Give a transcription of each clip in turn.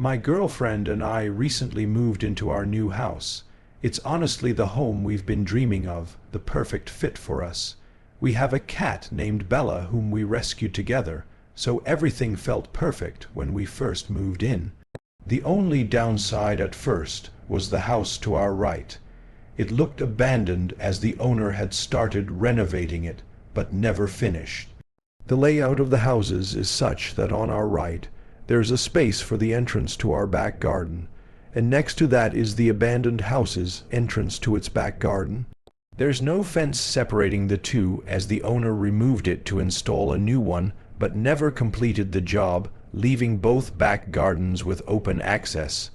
My girlfriend and I recently moved into our new house. It's honestly the home we've been dreaming of, the perfect fit for us. We have a cat named Bella whom we rescued together, so everything felt perfect when we first moved in. The only downside at first was the house to our right. It looked abandoned as the owner had started renovating it, but never finished. The layout of the houses is such that on our right, there's a space for the entrance to our back garden, and next to that is the abandoned house's entrance to its back garden. There's no fence separating the two as the owner removed it to install a new one, but never completed the job, leaving both back gardens with open access.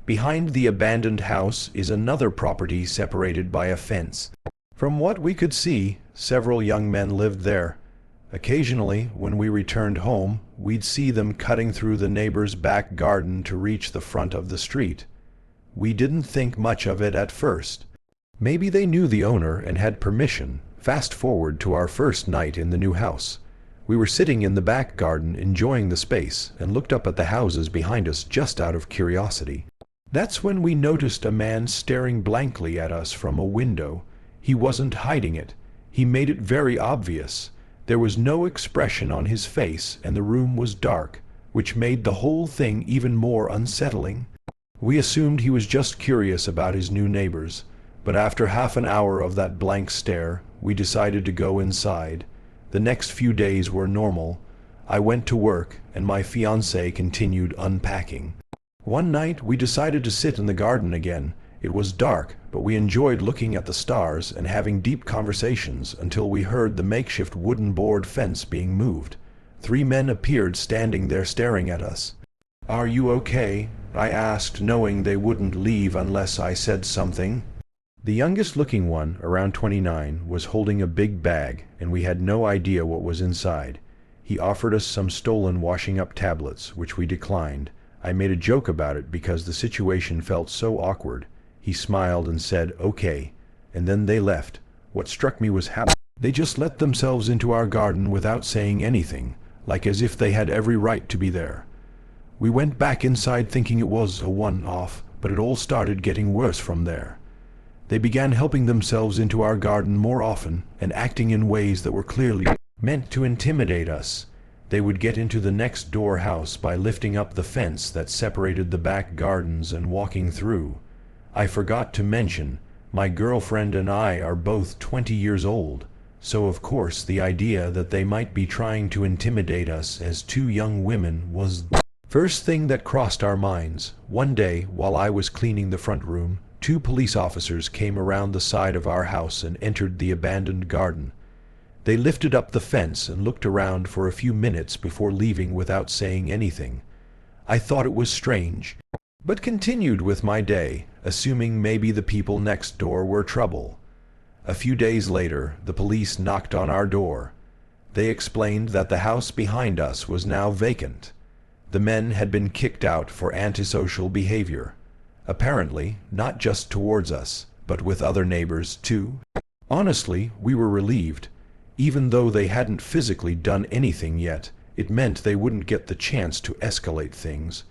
Behind the abandoned house is another property separated by a fence. From what we could see, several young men lived there. Occasionally, when we returned home, we'd see them cutting through the neighbor's back garden to reach the front of the street. We didn't think much of it at first. Maybe they knew the owner and had permission. Fast forward to our first night in the new house. We were sitting in the back garden enjoying the space and looked up at the houses behind us just out of curiosity. That's when we noticed a man staring blankly at us from a window. He wasn't hiding it. He made it very obvious. There was no expression on his face, and the room was dark, which made the whole thing even more unsettling. We assumed he was just curious about his new neighbors, but after half an hour of that blank stare, we decided to go inside. The next few days were normal. I went to work, and my fiancée continued unpacking. One night, we decided to sit in the garden again. It was dark, but we enjoyed looking at the stars and having deep conversations until we heard the makeshift wooden board fence being moved. 3 men appeared standing there staring at us. "Are you okay?" I asked, knowing they wouldn't leave unless I said something. The youngest-looking one, around 29, was holding a big bag, and we had no idea what was inside. He offered us some stolen washing-up tablets, which we declined. I made a joke about it because the situation felt so awkward. He smiled and said, "Okay," and then they left. What struck me was how they just let themselves into our garden without saying anything, like as if they had every right to be there. We went back inside thinking it was a one-off, but it all started getting worse from there. They began helping themselves into our garden more often and acting in ways that were clearly meant to intimidate us. They would get into the next door house by lifting up the fence that separated the back gardens and walking through. I forgot to mention, my girlfriend and I are both 20 years old, so of course the idea that they might be trying to intimidate us as 2 young women was the first thing that crossed our minds. One day, while I was cleaning the front room, 2 police officers came around the side of our house and entered the abandoned garden. They lifted up the fence and looked around for a few minutes before leaving without saying anything. I thought it was strange, but continued with my day, assuming maybe the people next door were trouble. A few days later, the police knocked on our door. They explained that the house behind us was now vacant. The men had been kicked out for antisocial behavior. Apparently, not just towards us, but with other neighbors too. Honestly, we were relieved. Even though they hadn't physically done anything yet, it meant they wouldn't get the chance to escalate things.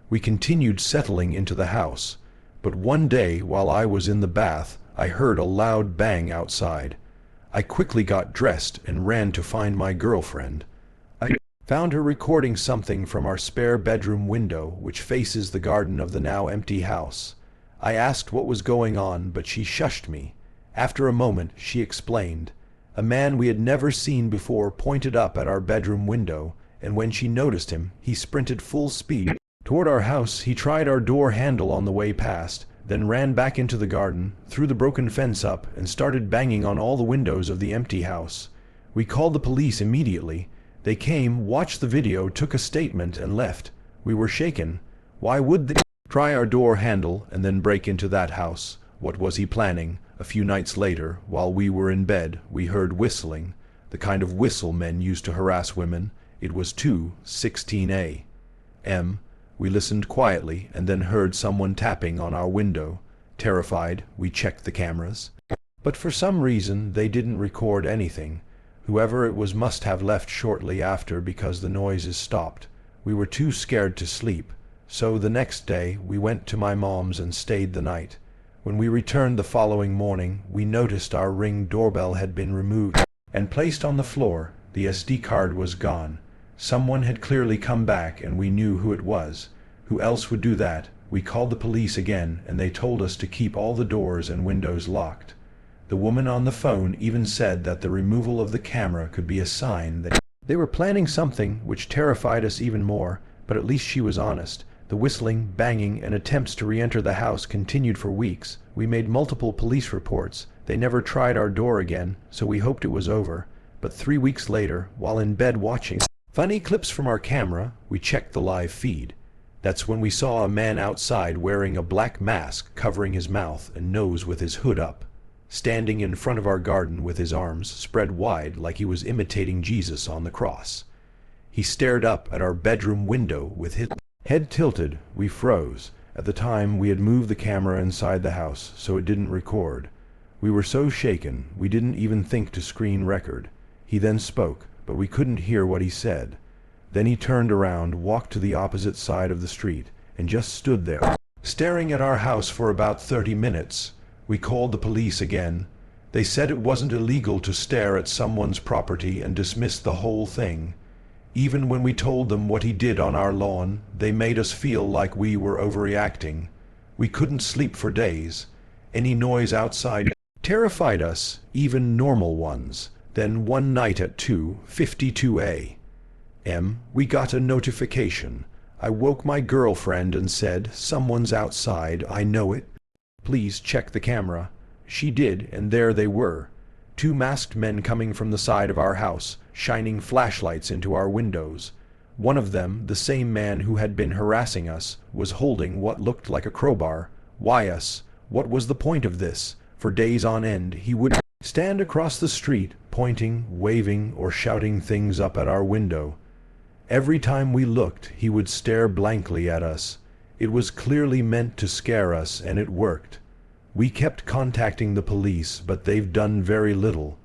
We continued settling into the house, but one day while I was in the bath, I heard a loud bang outside. I quickly got dressed and ran to find my girlfriend. I found her recording something from our spare bedroom window, which faces the garden of the now empty house. I asked what was going on, but she shushed me. After a moment, she explained. A man we had never seen before pointed up at our bedroom window, and when she noticed him, he sprinted full speed toward our house. He tried our door handle on the way past, then ran back into the garden, threw the broken fence up, and started banging on all the windows of the empty house. We called the police immediately. They came, watched the video, took a statement, and left. We were shaken. Why would they try our door handle and then break into that house? What was he planning? A few nights later, while we were in bed, we heard whistling, the kind of whistle men used to harass women. It was 2:16 a.m. We listened quietly and then heard someone tapping on our window. Terrified, we checked the cameras. But for some reason, they didn't record anything. Whoever it was must have left shortly after because the noises stopped. We were too scared to sleep. So the next day we went to my mom's and stayed the night. When we returned the following morning, we noticed our Ring doorbell had been removed and placed on the floor. The SD card was gone. Someone had clearly come back, and we knew who it was. Who else would do that? We called the police again, and they told us to keep all the doors and windows locked. The woman on the phone even said that the removal of the camera could be a sign that they were planning something, which terrified us even more, but at least she was honest. The whistling, banging, and attempts to re-enter the house continued for weeks. We made multiple police reports. They never tried our door again, so we hoped it was over. But 3 weeks later, while in bed watching funny clips from our camera, we checked the live feed. That's when we saw a man outside wearing a black mask covering his mouth and nose with his hood up, standing in front of our garden with his arms spread wide like he was imitating Jesus on the cross. He stared up at our bedroom window with his head tilted. We froze. At the time, we had moved the camera inside the house, so it didn't record. We were so shaken, we didn't even think to screen record. He then spoke, but we couldn't hear what he said. Then he turned around, walked to the opposite side of the street, and just stood there, staring at our house for about 30 minutes. We called the police again. They said it wasn't illegal to stare at someone's property and dismissed the whole thing. Even when we told them what he did on our lawn, they made us feel like we were overreacting. We couldn't sleep for days. Any noise outside terrified us, even normal ones. Then one night at 2:52 a.m., we got a notification. I woke my girlfriend and said, "Someone's outside, I know it. Please check the camera." She did, and there they were. 2 masked men coming from the side of our house, shining flashlights into our windows. One of them, the same man who had been harassing us, was holding what looked like a crowbar. Why us? What was the point of this? For days on end, he would stand across the street, pointing, waving, or shouting things up at our window. Every time we looked, he would stare blankly at us. It was clearly meant to scare us, and it worked. We kept contacting the police, but they've done very little.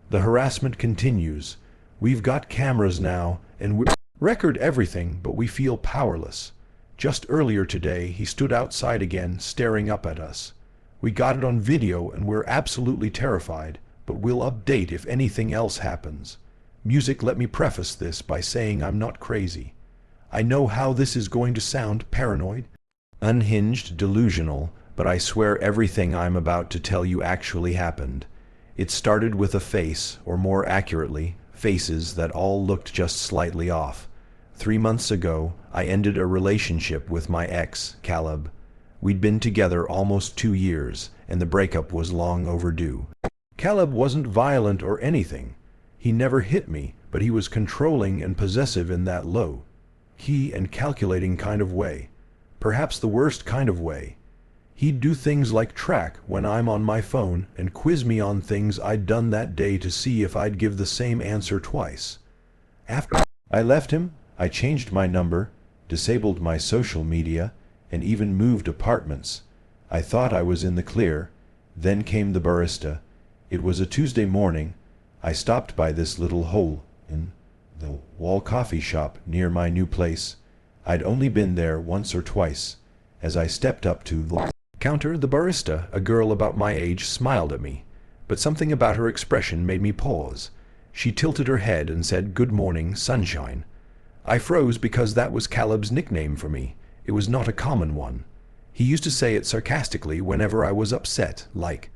The harassment continues. We've got cameras now, and we record everything, but we feel powerless. Just earlier today, he stood outside again, staring up at us. We got it on video, and we're absolutely terrified, but we'll update if anything else happens. Music, let me preface this by saying I'm not crazy. I know how this is going to sound: paranoid, unhinged, delusional, but I swear everything I'm about to tell you actually happened. It started with a face, or more accurately, faces that all looked just slightly off. 3 months ago, I ended a relationship with my ex, Caleb. We'd been together almost 2 years, and the breakup was long overdue. Caleb wasn't violent or anything. He never hit me, but he was controlling and possessive in that low key and calculating kind of way. Perhaps the worst kind of way. He'd do things like track when I'm on my phone and quiz me on things I'd done that day to see if I'd give the same answer twice. After I left him, I changed my number, disabled my social media, and even moved apartments. I thought I was in the clear. Then came the barista. It was a Tuesday morning. I stopped by this little hole in the wall coffee shop near my new place. I'd only been there once or twice. As I stepped up to the counter, the barista, a girl about my age, smiled at me, but something about her expression made me pause. She tilted her head and said, "Good morning, sunshine." I froze because that was Caleb's nickname for me. It was not a common one. He used to say it sarcastically whenever I was upset, like,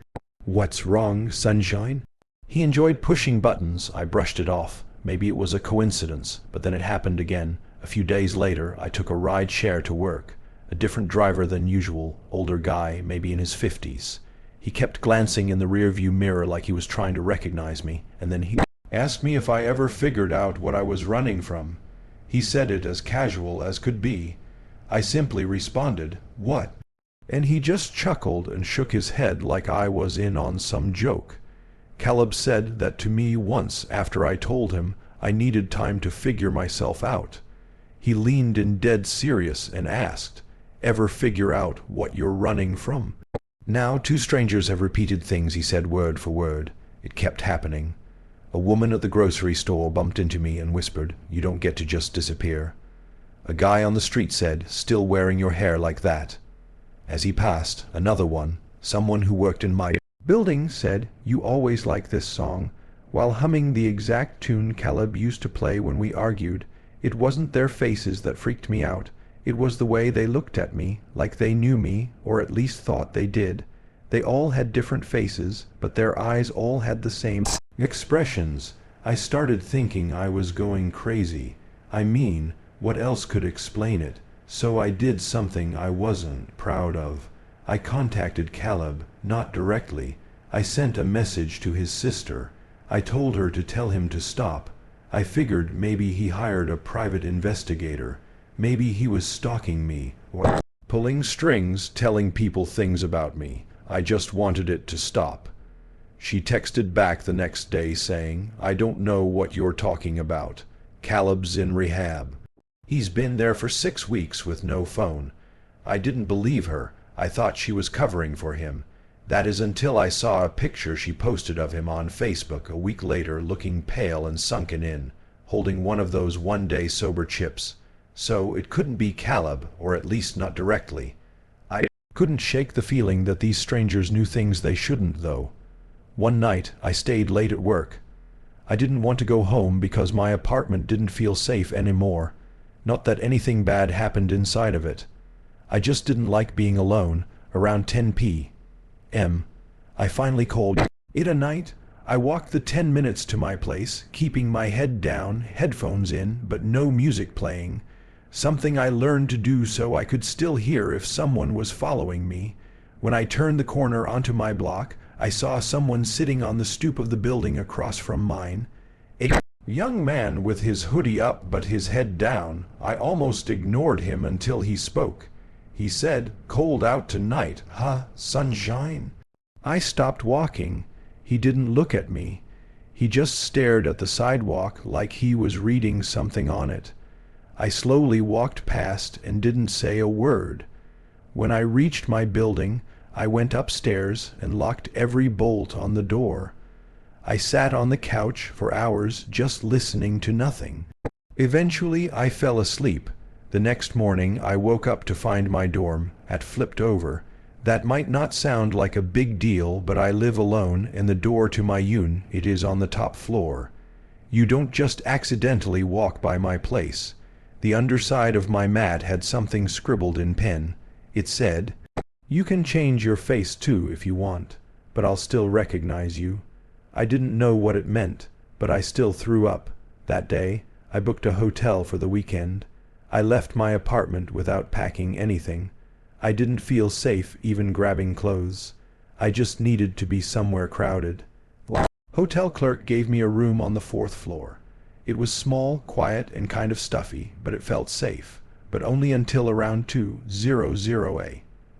"What's wrong, sunshine?" He enjoyed pushing buttons. I brushed it off. Maybe it was a coincidence, but then it happened again. A few days later, I took a ride share to work. A different driver than usual, older guy, maybe in his 50s. He kept glancing in the rearview mirror like he was trying to recognize me, and then he asked me if I ever figured out what I was running from. He said it as casual as could be. I simply responded, "What?" And he just chuckled and shook his head like I was in on some joke. Caleb said that to me once after I told him I needed time to figure myself out. He leaned in dead serious and asked, "Ever figure out what you're running from?" Now 2 strangers have repeated things he said word for word. It kept happening. A woman at the grocery store bumped into me and whispered, "You don't get to just disappear." a guy on the street said, "Still wearing your hair like that." As he passed, another one, someone who worked in my building, said, "You always like this song," while humming the exact tune Caleb used to play when we argued. It wasn't their faces that freaked me out. It was the way they looked at me, like they knew me, or at least thought they did. They all had different faces, but their eyes all had the same expressions. I started thinking I was going crazy. I mean, what else could explain it? So I did something I wasn't proud of. I contacted Caleb, not directly. I sent a message to his sister. I told her to tell him to stop. I figured maybe he hired a private investigator. Maybe he was stalking me, or pulling strings, telling people things about me. I just wanted it to stop. She texted back the next day saying, "I don't know what you're talking about. Caleb's in rehab. He's been there for 6 weeks with no phone." I didn't believe her. I thought she was covering for him. That is until I saw a picture she posted of him on Facebook a week later, looking pale and sunken in, holding one of those one-day sober chips. So it couldn't be Caleb, or at least not directly. I couldn't shake the feeling that these strangers knew things they shouldn't, though. One night I stayed late at work. I didn't want to go home because my apartment didn't feel safe anymore. Not that anything bad happened inside of it. I just didn't like being alone. Around 10 p.m. I finally called it a night. I walked the 10 minutes to my place, keeping my head down, headphones in, but no music playing. Something I learned to do so I could still hear if someone was following me. When I turned the corner onto my block, I saw someone sitting on the stoop of the building across from mine. A young man with his hoodie up but his head down. I almost ignored him until he spoke. He said, "Cold out tonight, huh, sunshine?" I stopped walking. He didn't look at me. He just stared at the sidewalk like he was reading something on it. I slowly walked past and didn't say a word. When I reached my building, I went upstairs and locked every bolt on the door. I sat on the couch for hours just listening to nothing. Eventually I fell asleep. The next morning I woke up to find my dorm had flipped over. That might not sound like a big deal, but I live alone and the door to my unit is on the top floor. You don't just accidentally walk by my place. The underside of my mat had something scribbled in pen. It said, "You can change your face too if you want, but I'll still recognize you." I didn't know what it meant, but I still threw up. That day, I booked a hotel for the weekend. I left my apartment without packing anything. I didn't feel safe even grabbing clothes. I just needed to be somewhere crowded. Hotel clerk gave me a room on the 4th floor. It was small, quiet, and kind of stuffy, but it felt safe. But only until around 2:00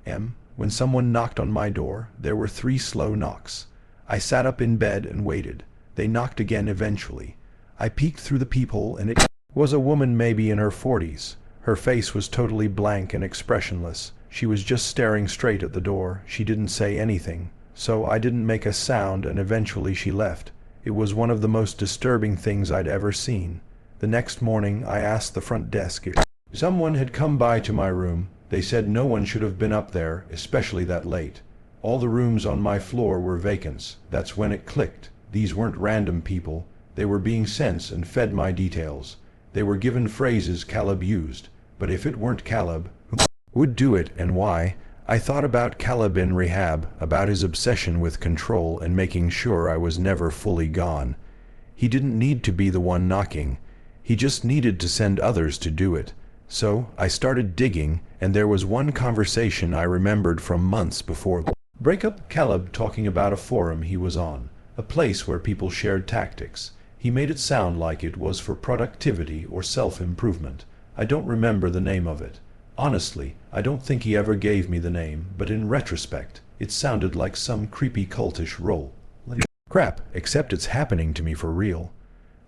a.m. when someone knocked on my door. There were 3 slow knocks. I sat up in bed and waited. They knocked again eventually. I peeked through the peephole and it was a woman maybe in her 40s. Her face was totally blank and expressionless. She was just staring straight at the door. She didn't say anything, so I didn't make a sound, and eventually she left. It was one of the most disturbing things I'd ever seen. The next morning I asked the front desk if someone had come by to my room. They said no one should have been up there, especially that late. All the rooms on my floor were vacant. That's when it clicked. These weren't random people. They were being sent and fed my details. They were given phrases Caleb used. But if it weren't Caleb, who would do it and why? I thought about Caleb in rehab, about his obsession with control and making sure I was never fully gone. He didn't need to be the one knocking. He just needed to send others to do it. So I started digging, and there was one conversation I remembered from months before the breakup. Caleb talking about a forum he was on, a place where people shared tactics. He made it sound like it was for productivity or self-improvement. I don't remember the name of it. Honestly, I don't think he ever gave me the name, but in retrospect, it sounded like some creepy cultish role. Crap, except it's happening to me for real.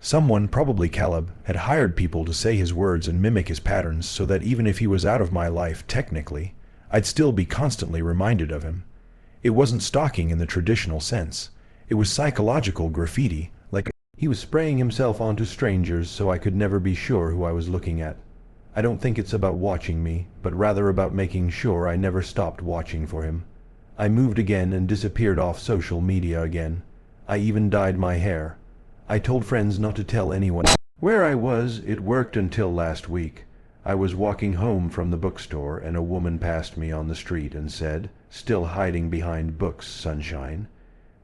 Someone, probably Caleb, had hired people to say his words and mimic his patterns so that even if he was out of my life technically, I'd still be constantly reminded of him. It wasn't stalking in the traditional sense. It was psychological graffiti, like he was spraying himself onto strangers so I could never be sure who I was looking at. I don't think it's about watching me, but rather about making sure I never stopped watching for him. I moved again and disappeared off social media again. I even dyed my hair. I told friends not to tell anyone where I was. It worked until last week. I was walking home from the bookstore and a woman passed me on the street and said, still hiding behind books, sunshine.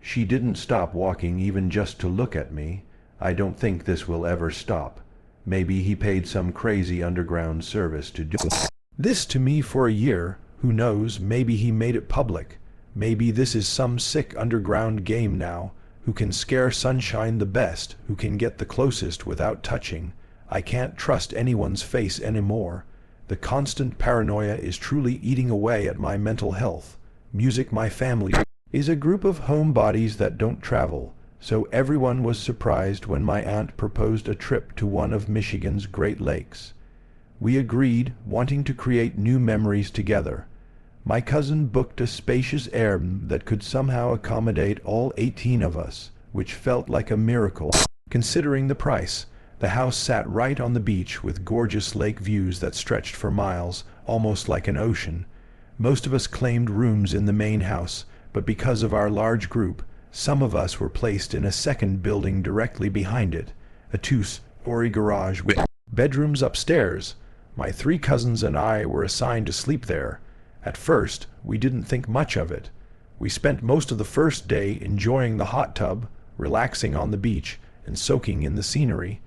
She didn't stop walking even just to look at me. I don't think this will ever stop. Maybe he paid some crazy underground service to do this to me for a year. Who knows, maybe he made it public. Maybe this is some sick underground game now. Who can scare sunshine the best, who can get the closest without touching. I can't trust anyone's face anymore. The constant paranoia is truly eating away at my mental health. Music My Family is a group of homebodies that don't travel, so everyone was surprised when my aunt proposed a trip to one of Michigan's Great Lakes. We agreed, wanting to create new memories together. My cousin booked a spacious Airbnb that could somehow accommodate all 18 of us, which felt like a miracle. Considering the price, the house sat right on the beach with gorgeous lake views that stretched for miles, almost like an ocean. Most of us claimed rooms in the main house, but because of our large group, some of us were placed in a second building directly behind it, a two-story garage with bedrooms upstairs. My 3 cousins and I were assigned to sleep there. At first, we didn't think much of it. We spent most of the first day enjoying the hot tub, relaxing on the beach, and soaking in the scenery.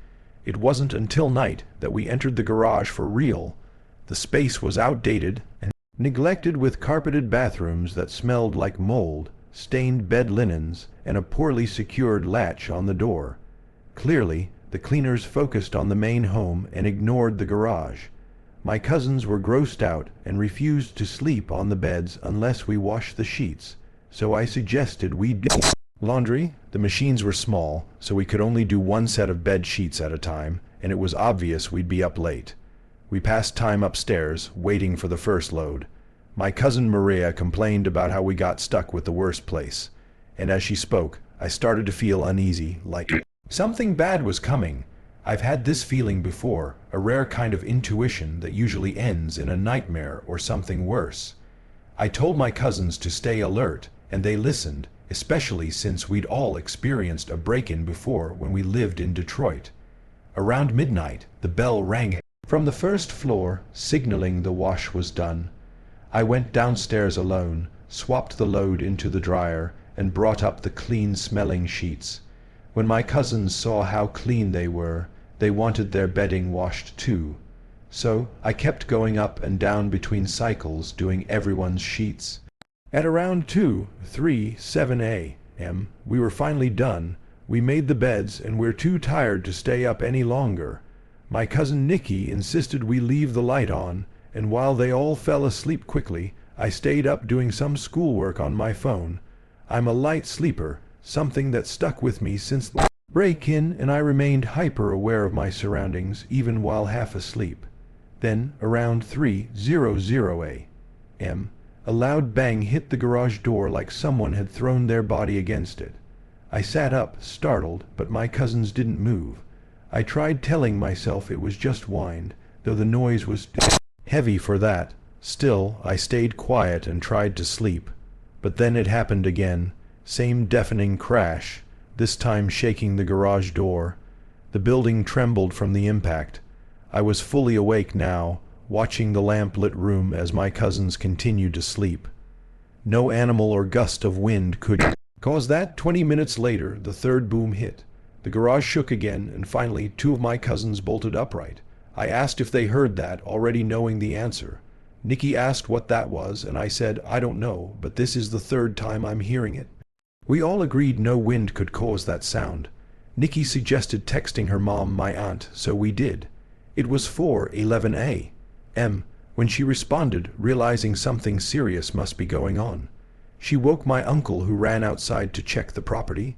It wasn't until night that we entered the garage for real. The space was outdated and neglected, with carpeted bathrooms that smelled like mold, stained bed linens, and a poorly secured latch on the door. Clearly, the cleaners focused on the main home and ignored the garage. My cousins were grossed out and refused to sleep on the beds unless we washed the sheets, so I suggested we do laundry. The machines were small, so we could only do 1 set of bed sheets at a time, and it was obvious we'd be up late. We passed time upstairs, waiting for the first load. My cousin Maria complained about how we got stuck with the worst place, and as she spoke, I started to feel uneasy, like something bad was coming. I've had this feeling before, a rare kind of intuition that usually ends in a nightmare or something worse. I told my cousins to stay alert, and they listened, especially since we'd all experienced a break-in before when we lived in Detroit. Around midnight, the bell rang from the first floor, signaling the wash was done. I went downstairs alone, swapped the load into the dryer, and brought up the clean-smelling sheets. When my cousins saw how clean they were, they wanted their bedding washed too. So I kept going up and down between cycles doing everyone's sheets. At around 7 a.m., we were finally done. We made the beds and we're too tired to stay up any longer. My cousin Nikki insisted we leave the light on, and while they all fell asleep quickly, I stayed up doing some schoolwork on my phone. I'm a light sleeper, something that stuck with me since the break-in, and I remained hyper-aware of my surroundings even while half asleep. Then, around 3:00 a.m., a loud bang hit the garage door like someone had thrown their body against it. I sat up, startled, but my cousins didn't move. I tried telling myself it was just wind, though the noise was too heavy for that. Still, I stayed quiet and tried to sleep. But then it happened again. Same deafening crash, this time shaking the garage door. The building trembled from the impact. I was fully awake now, watching the lamp-lit room as my cousins continued to sleep. No animal or gust of wind could cause that. 20 minutes later, the third boom hit. The garage shook again, and finally 2 of my cousins bolted upright. I asked if they heard that, already knowing the answer. Nikki asked what that was, and I said, I don't know, but this is the 3rd time I'm hearing it. We all agreed no wind could cause that sound. Nikki suggested texting her mom, my aunt, so we did. It was 4:11 a.m. when she responded, realizing something serious must be going on. She woke my uncle, who ran outside to check the property.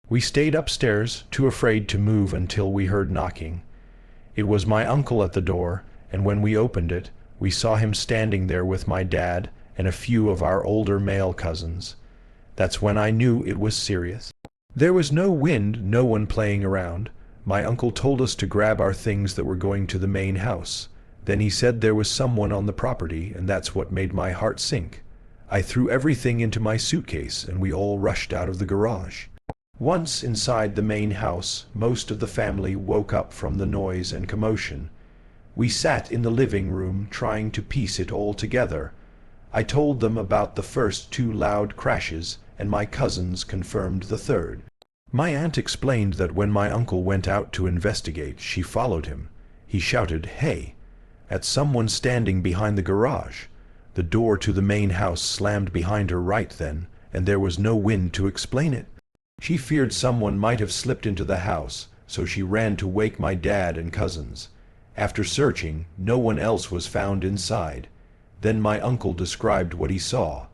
We stayed upstairs, too afraid to move until we heard knocking. It was my uncle at the door, and when we opened it, we saw him standing there with my dad and a few of our older male cousins. That's when I knew it was serious. There was no wind, no one playing around. My uncle told us to grab our things that were going to the main house. Then he said there was someone on the property, and that's what made my heart sink. I threw everything into my suitcase, and we all rushed out of the garage. Once inside the main house, most of the family woke up from the noise and commotion. We sat in the living room trying to piece it all together. I told them about the first 2 loud crashes, and my cousins confirmed the third. My aunt explained that when my uncle went out to investigate, she followed him. He shouted, "Hey!" at someone standing behind the garage. The door to the main house slammed behind her right then, and there was no wind to explain it. She feared someone might have slipped into the house, so she ran to wake my dad and cousins. After searching, no one else was found inside. Then my uncle described what he saw.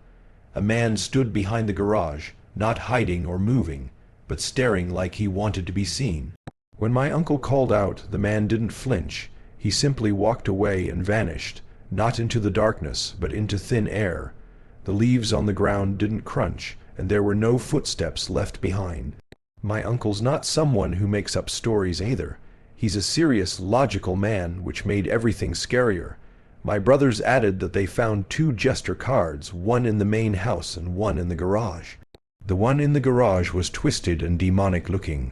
A man stood behind the garage, not hiding or moving, but staring like he wanted to be seen. When my uncle called out, the man didn't flinch. He simply walked away and vanished, not into the darkness, but into thin air. The leaves on the ground didn't crunch, and there were no footsteps left behind. My uncle's not someone who makes up stories either. He's a serious, logical man, which made everything scarier. My brothers added that they found 2 jester cards, one in the main house and one in the garage. The one in the garage was twisted and demonic looking.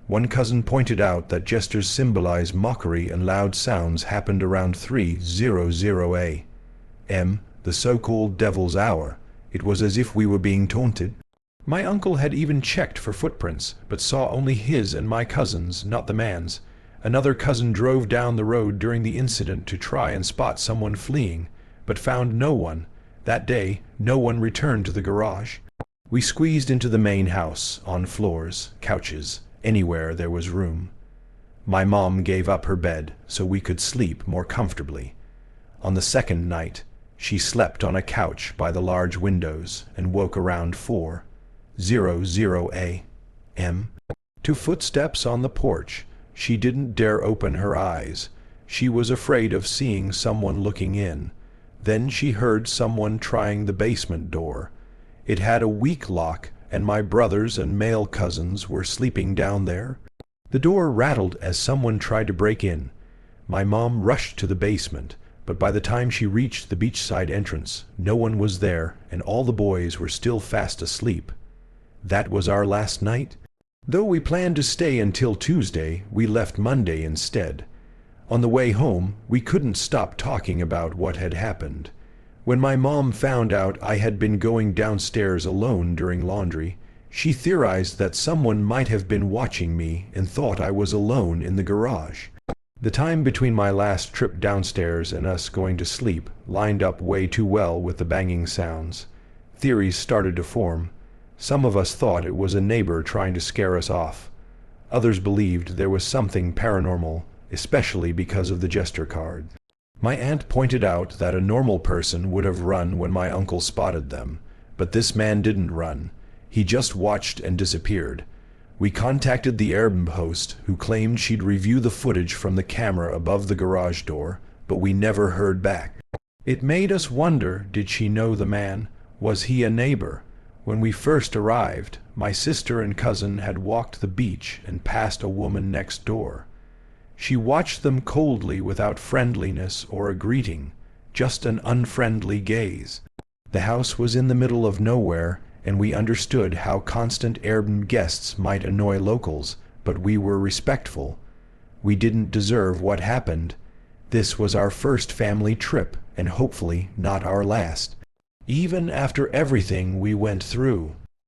One cousin pointed out that jesters symbolize mockery, and loud sounds happened around 3:00 a.m., the so-called devil's hour. It was as if we were being taunted. My uncle had even checked for footprints, but saw only his and my cousin's, not the man's. Another cousin drove down the road during the incident to try and spot someone fleeing, but found no one. That day, no one returned to the garage. We squeezed into the main house, on floors, couches, anywhere there was room. My mom gave up her bed so we could sleep more comfortably. On the second night, she slept on a couch by the large windows and woke around 4:00 a.m. to footsteps on the porch. She didn't dare open her eyes. She was afraid of seeing someone looking in. Then she heard someone trying the basement door. It had a weak lock, and my brothers and male cousins were sleeping down there. The door rattled as someone tried to break in. My mom rushed to the basement, but by the time she reached the beachside entrance, no one was there, and all the boys were still fast asleep. That was our last night. Though we planned to stay until Tuesday, we left Monday instead. On the way home, we couldn't stop talking about what had happened. When my mom found out I had been going downstairs alone during laundry, she theorized that someone might have been watching me and thought I was alone in the garage. The time between my last trip downstairs and us going to sleep lined up way too well with the banging sounds. Theories started to form. Some of us thought it was a neighbor trying to scare us off. Others believed there was something paranormal, especially because of the jester card. My aunt pointed out that a normal person would have run when my uncle spotted them, but this man didn't run. He just watched and disappeared. We contacted the Airbnb host, who claimed she'd review the footage from the camera above the garage door, but we never heard back. It made us wonder, did she know the man? Was he a neighbor? When we first arrived, my sister and cousin had walked the beach and passed a woman next door. She watched them coldly without friendliness or a greeting, just an unfriendly gaze. The house was in the middle of nowhere, and we understood how constant Airbnb guests might annoy locals, but we were respectful. We didn't deserve what happened. This was our first family trip, and hopefully not our last. Even after everything we went through,